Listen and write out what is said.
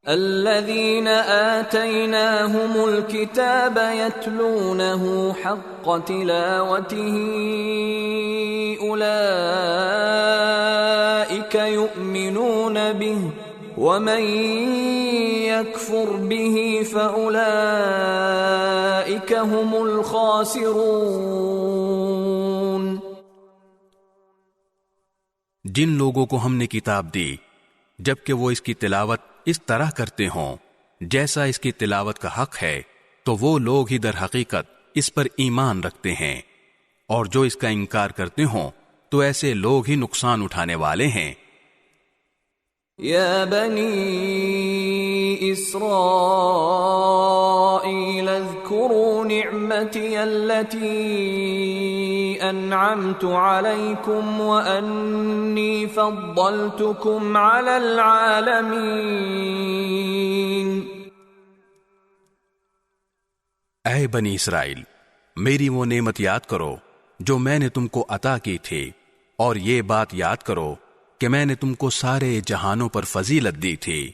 الذين آتيناهم الكتاب يتلونه حق تلاوته أولئك يؤمنون به ومن يكفر به فأولئك هم الخاسرون۔ جن لوگوں کو ہم نے کتاب دی جبکہ وہ اس کی تلاوت اس طرح کرتے ہوں جیسا اس کی تلاوت کا حق ہے، تو وہ لوگ ہی در حقیقت اس پر ایمان رکھتے ہیں، اور جو اس کا انکار کرتے ہوں تو ایسے لوگ ہی نقصان اٹھانے والے ہیں۔ یا بنی اسرائیل اذکروا نعمتی التي انعمت علیکم وانی فضلتکم علی العالمین۔ اے بنی اسرائیل، میری وہ نعمت یاد کرو جو میں نے تم کو عطا کی تھی، اور یہ بات یاد کرو کہ میں نے تم کو سارے جہانوں پر فضیلت دی تھی۔